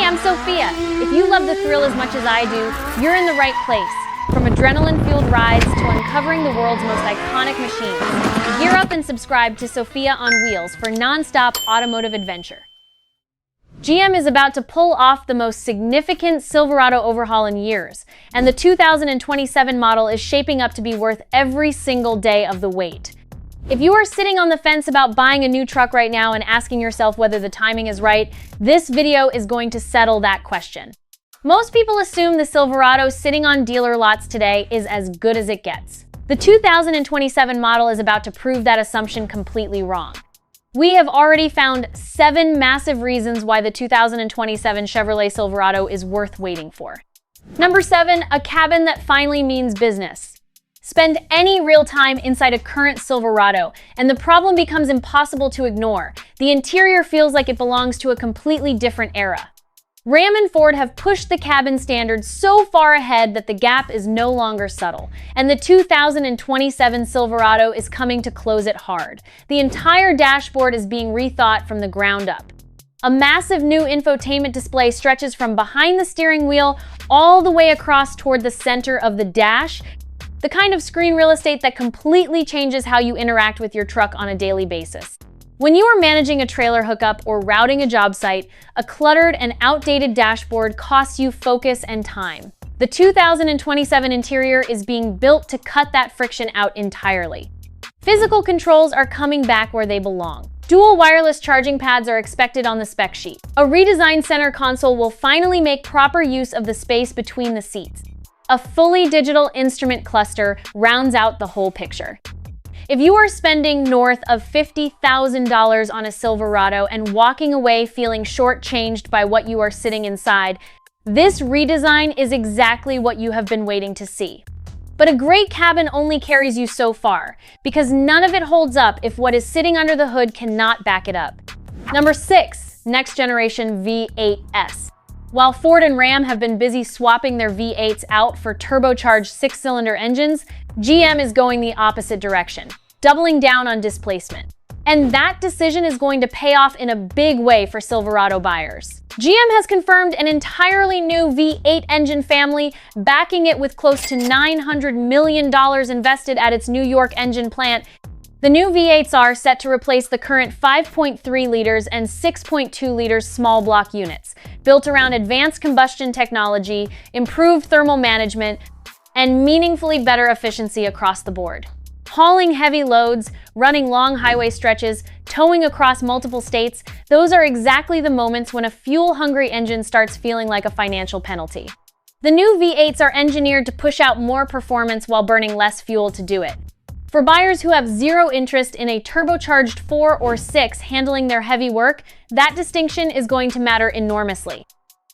I'm Sophia. If you love the thrill as much as I do, you're in the right place. From adrenaline-fueled rides to uncovering the world's most iconic machines. Gear up and subscribe to Sophia on Wheels for non-stop automotive adventure. GM is about to pull off the most significant Silverado overhaul in years, and the 2027 model is shaping up to be worth every single day of the wait. If you are sitting on the fence about buying a new truck right now and asking yourself whether the timing is right, this video is going to settle that question. Most people assume the Silverado sitting on dealer lots today is as good as it gets. The 2027 model is about to prove that assumption completely wrong. We have already found 7 massive reasons why the 2027 Chevrolet Silverado is worth waiting for. Number 7, a cabin that finally means business. Spend any real time inside a current Silverado, and the problem becomes impossible to ignore. The interior feels like it belongs to a completely different era. Ram and Ford have pushed the cabin standard so far ahead that the gap is no longer subtle, and the 2027 Silverado is coming to close it hard. The entire dashboard is being rethought from the ground up. A massive new infotainment display stretches from behind the steering wheel all the way across toward the center of the dash, the kind of screen real estate that completely changes how you interact with your truck on a daily basis. When you are managing a trailer hookup or routing a job site, a cluttered and outdated dashboard costs you focus and time. The 2027 interior is being built to cut that friction out entirely. Physical controls are coming back where they belong. Dual wireless charging pads are expected on the spec sheet. A redesigned center console will finally make proper use of the space between the seats. A fully digital instrument cluster rounds out the whole picture. If you are spending north of $50,000 on a Silverado and walking away feeling shortchanged by what you are sitting inside, this redesign is exactly what you have been waiting to see. But a great cabin only carries you so far, because none of it holds up if what is sitting under the hood cannot back it up. Number 6, next generation V8s. While Ford and Ram have been busy swapping their V8s out for turbocharged 6-cylinder engines, GM is going the opposite direction, doubling down on displacement. And that decision is going to pay off in a big way for Silverado buyers. GM has confirmed an entirely new V8 engine family, backing it with close to $900 million invested at its New York engine plant. The new V8s are set to replace the current 5.3 liters and 6.2 liters small block units, built around advanced combustion technology, improved thermal management, and meaningfully better efficiency across the board. Hauling heavy loads, running long highway stretches, towing across multiple states, those are exactly the moments when a fuel-hungry engine starts feeling like a financial penalty. The new V8s are engineered to push out more performance while burning less fuel to do it. For buyers who have zero interest in a turbocharged 4 or 6 handling their heavy work, that distinction is going to matter enormously.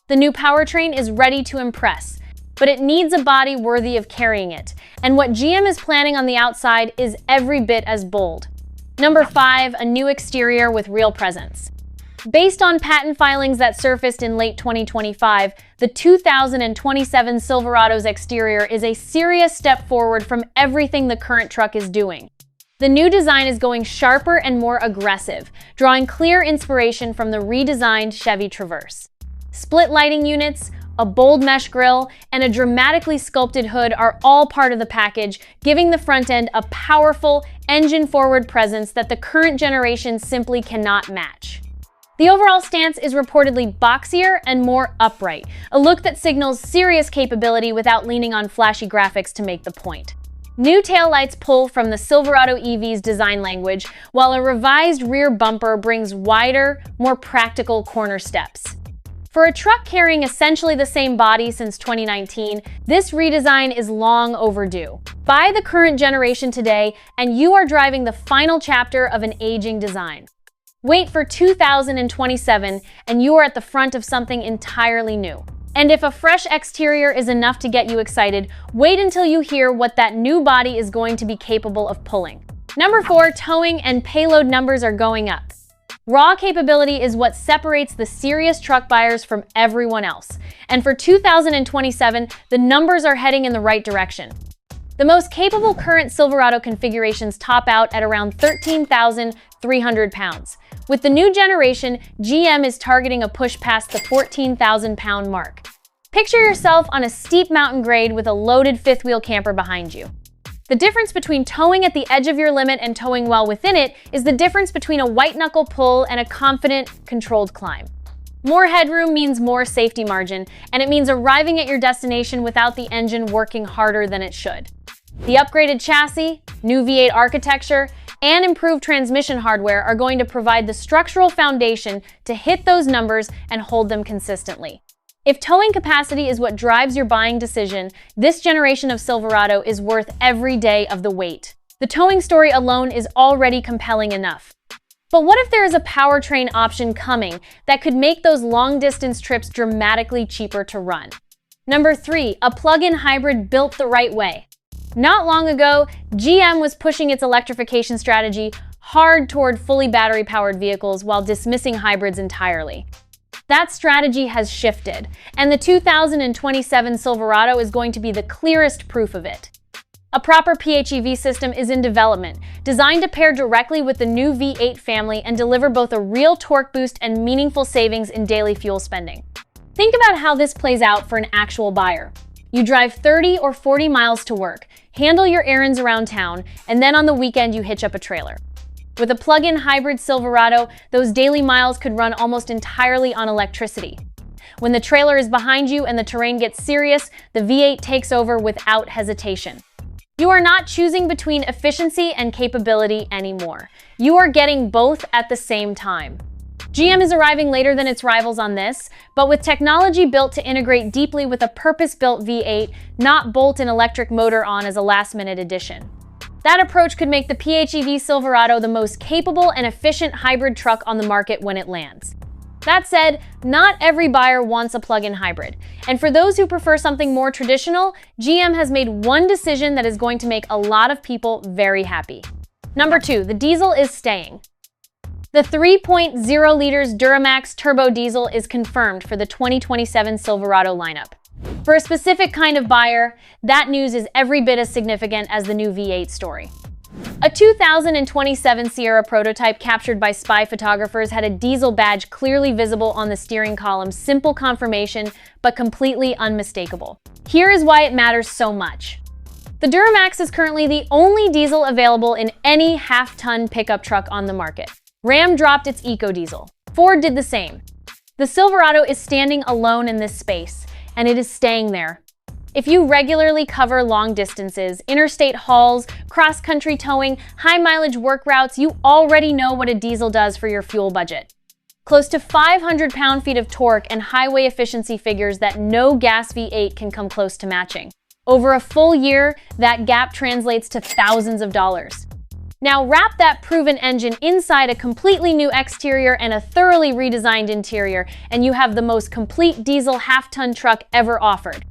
The new powertrain is ready to impress, but it needs a body worthy of carrying it, and what GM is planning on the outside is every bit as bold. Number 5, a new exterior with real presence. Based on patent filings that surfaced in late 2025, the 2027 Silverado's exterior is a serious step forward from everything the current truck is doing. The new design is going sharper and more aggressive, drawing clear inspiration from the redesigned Chevy Traverse. Split lighting units, a bold mesh grille, and a dramatically sculpted hood are all part of the package, giving the front end a powerful, engine-forward presence that the current generation simply cannot match. The overall stance is reportedly boxier and more upright, a look that signals serious capability without leaning on flashy graphics to make the point. New taillights pull from the Silverado EV's design language, while a revised rear bumper brings wider, more practical corner steps. For a truck carrying essentially the same body since 2019, this redesign is long overdue. Buy the current generation today, and you are driving the final chapter of an aging design. Wait for 2027, and you are at the front of something entirely new. And if a fresh exterior is enough to get you excited, wait until you hear what that new body is going to be capable of pulling. Number 4, towing and payload numbers are going up. Raw capability is what separates the serious truck buyers from everyone else. And for 2027, the numbers are heading in the right direction. The most capable current Silverado configurations top out at around 13,300 pounds, With the new generation, GM is targeting a push past the 14,000-pound mark. Picture yourself on a steep mountain grade with a loaded fifth-wheel camper behind you. The difference between towing at the edge of your limit and towing well within it is the difference between a white-knuckle pull and a confident, controlled climb. More headroom means more safety margin, and it means arriving at your destination without the engine working harder than it should. The upgraded chassis, new V8 architecture, and improved transmission hardware are going to provide the structural foundation to hit those numbers and hold them consistently. If towing capacity is what drives your buying decision, this generation of Silverado is worth every day of the wait. The towing story alone is already compelling enough. But what if there is a powertrain option coming that could make those long-distance trips dramatically cheaper to run? Number 3, a plug-in hybrid built the right way. Not long ago, GM was pushing its electrification strategy hard toward fully battery-powered vehicles while dismissing hybrids entirely. That strategy has shifted, and the 2027 Silverado is going to be the clearest proof of it. A proper PHEV system is in development, designed to pair directly with the new V8 family and deliver both a real torque boost and meaningful savings in daily fuel spending. Think about how this plays out for an actual buyer. You drive 30 or 40 miles to work, handle your errands around town, and then on the weekend you hitch up a trailer. With a plug-in hybrid Silverado, those daily miles could run almost entirely on electricity. When the trailer is behind you and the terrain gets serious, the V8 takes over without hesitation. You are not choosing between efficiency and capability anymore. You are getting both at the same time. GM is arriving later than its rivals on this, but with technology built to integrate deeply with a purpose-built V8, not bolt an electric motor on as a last-minute addition. That approach could make the PHEV Silverado the most capable and efficient hybrid truck on the market when it lands. That said, not every buyer wants a plug-in hybrid. And for those who prefer something more traditional, GM has made one decision that is going to make a lot of people very happy. Number 2, the diesel is staying. The 3.0 liters Duramax turbo diesel is confirmed for the 2027 Silverado lineup. For a specific kind of buyer, that news is every bit as significant as the new V8 story. A 2027 Sierra prototype captured by spy photographers had a diesel badge clearly visible on the steering column, simple confirmation, but completely unmistakable. Here is why it matters so much. The Duramax is currently the only diesel available in any half-ton pickup truck on the market. Ram dropped its EcoDiesel. Ford did the same. The Silverado is standing alone in this space, and it is staying there. If you regularly cover long distances, interstate hauls, cross-country towing, high-mileage work routes, you already know what a diesel does for your fuel budget. Close to 500 pound-feet of torque and highway efficiency figures that no gas V8 can come close to matching. Over a full year, that gap translates to thousands of dollars. Now wrap that proven engine inside a completely new exterior and a thoroughly redesigned interior, and you have the most complete diesel half-ton truck ever offered.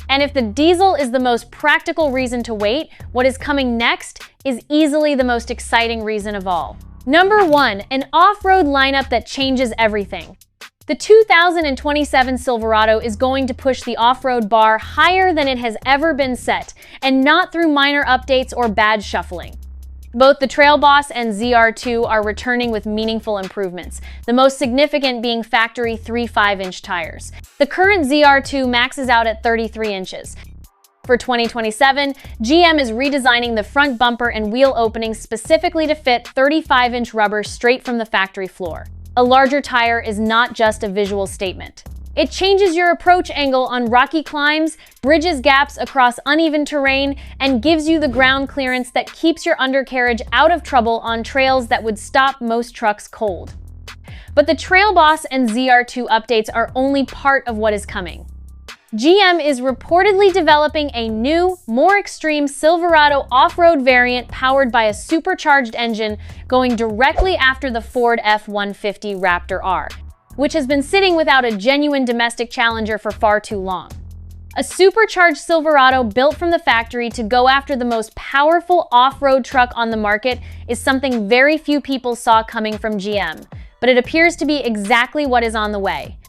And if the diesel is the most practical reason to wait, what is coming next is easily the most exciting reason of all. Number 1, an off-road lineup that changes everything. The 2027 Silverado is going to push the off-road bar higher than it has ever been set, and not through minor updates or badge shuffling. Both the Trail Boss and ZR2 are returning with meaningful improvements, the most significant being factory 3.5-inch tires. The current ZR2 maxes out at 33 inches. For 2027, GM is redesigning the front bumper and wheel openings specifically to fit 35-inch rubber straight from the factory floor. A larger tire is not just a visual statement. It changes your approach angle on rocky climbs, bridges gaps across uneven terrain, and gives you the ground clearance that keeps your undercarriage out of trouble on trails that would stop most trucks cold. But the Trail Boss and ZR2 updates are only part of what is coming. GM is reportedly developing a new, more extreme Silverado off-road variant powered by a supercharged engine going directly after the Ford F-150 Raptor R, which has been sitting without a genuine domestic challenger for far too long. A supercharged Silverado built from the factory to go after the most powerful off-road truck on the market is something very few people saw coming from GM, but it appears to be exactly what is on the way.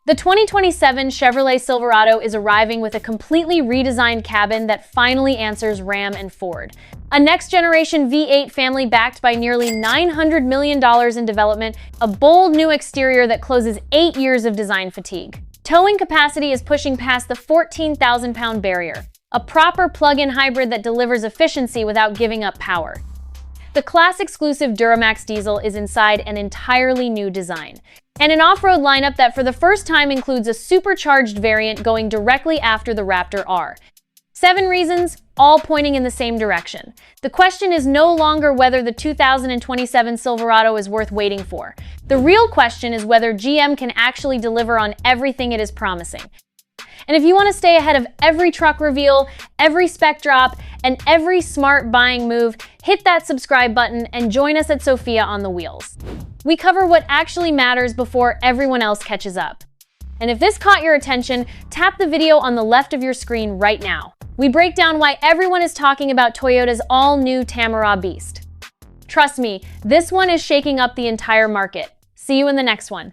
The 2027 Chevrolet Silverado is arriving with a completely redesigned cabin that finally answers Ram and Ford. A next-generation V8 family backed by nearly $900 million in development, a bold new exterior that closes 8 years of design fatigue. Towing capacity is pushing past the 14,000-pound barrier, a proper plug-in hybrid that delivers efficiency without giving up power. The class-exclusive Duramax diesel is inside an entirely new design, and an off-road lineup that for the first time includes a supercharged variant going directly after the Raptor R. 7 reasons, all pointing in the same direction. The question is no longer whether the 2027 Silverado is worth waiting for. The real question is whether GM can actually deliver on everything it is promising. And if you want to stay ahead of every truck reveal, every spec drop, and every smart buying move, hit that subscribe button and join us at Sophia on the wheels. We cover what actually matters before everyone else catches up. And if this caught your attention, tap the video on the left of your screen right now. We break down why everyone is talking about Toyota's all-new Tamara Beast. Trust me, this one is shaking up the entire market. See you in the next one.